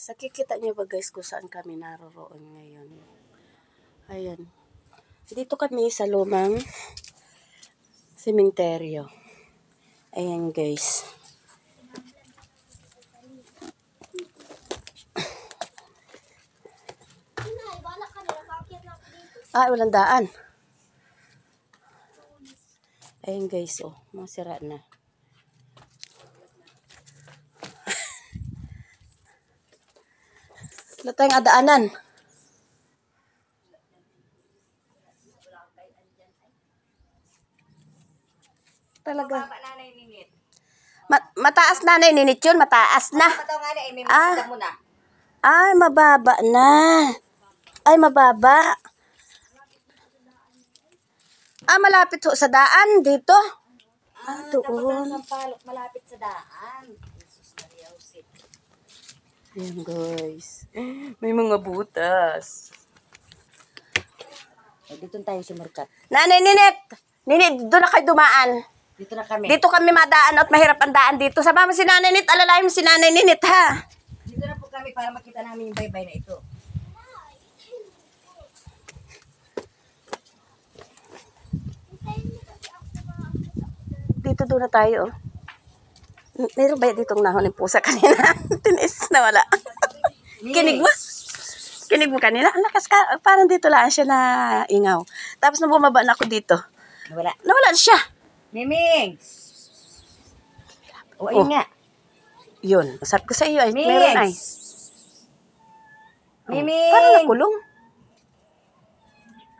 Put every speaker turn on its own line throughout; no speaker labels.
Nakikita niyo ba guys kung saan kami naroroon ngayon? Ayan. Dito kami sa lumang sementeryo. Ayan guys. Walang daan. Ayan guys, oh, masira na. Wala tayong adaanan. Talaga. Mataas na Ninit yun, mataas na. Ay, mababa na. Ay, mababa. Malapit ho sa daan dito. Doon.
Malapit sa daan.
Ayan guys. May mga butas.
Dito tayo sumarkat.
Nanay Ninit! Ninit, doon na kayo dumaan.
Dito na kami.
Dito kami madaan at mahirap ang daan dito. Sama mo si Nanay Ninit, alalayan mo si Nanay Ninit ha.
Dito na po kami para makita namin yung baybay na ito.
Dito doon na tayo. Meron ba ditong nahon ng pusa kanina? Tinis na wala. Kinig mo? Kinig mo kanina? Ang lakas ka. Parang dito lang siya na ingaw. Tapos nung bumaba na ako dito. Nawala siya.
Miming! O, ayun nga.
Yun. Sabi ko sa iyo ay meron ay.
Miming!
Parang nakulong.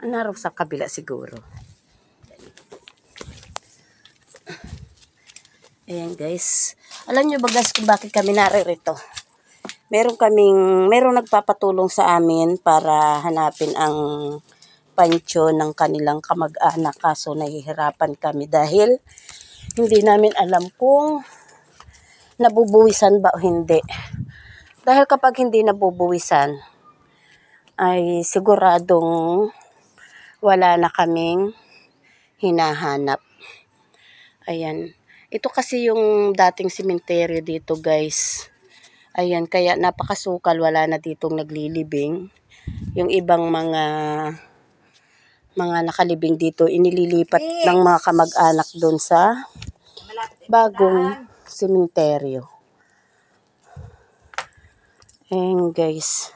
Naroon sa kabila siguro. Ayan guys. Alam nyo ba guys kung bakit kami naririto? Merong nagpapatulong sa amin para hanapin ang pancho ng kanilang kamag-anak. Kaso nahihirapan kami dahil hindi namin alam kung nabubuwisan ba o hindi. Dahil kapag hindi nabubuwisan, ay siguradong wala na kaming hinahanap. Ayan. Ito kasi yung dating sementeryo dito guys. Ayan, kaya napakasukal, wala na ditong naglilibing. Yung ibang mga nakalibing dito, inililipat ng mga kamag-anak doon sa bagong sementeryo. Ayan guys.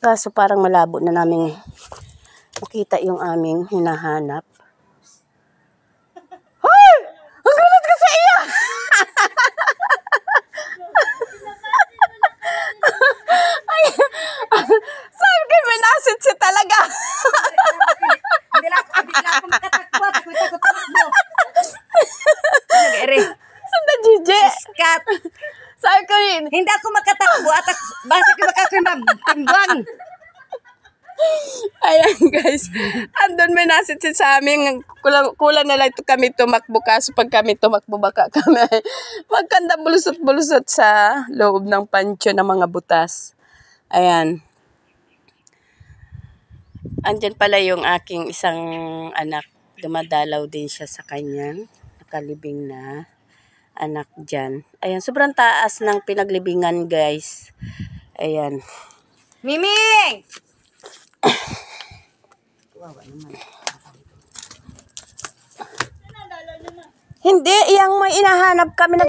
Kaso parang malabo na namin makita yung aming hinahanap. Hoy! Ang gulat ka sa iya! Sabi kayo, may nasit siya talaga.
Hindi lang ako makatakbo. Takot-takot mo.
Sanda, Gigi?
Skat!
Sabi ko yun.
Hindi ako makatakbo at basta ko makakimabang.
Ayan guys. Andun may nasit siya sa amin. Kulang na lang ito kami tumakbo. Kaso pag kami tumakbo baka kami magkanda bulusot-bulusot sa loob ng pancho ng mga butas. Ayan. Andyan pala yung aking isang anak. Dumadalaw din siya sa kanyang nakalibing na anak dyan. Ayan, sobrang taas ng pinaglibingan guys. Ayan.
Miming!
Hindi, iyang may inahanap kami na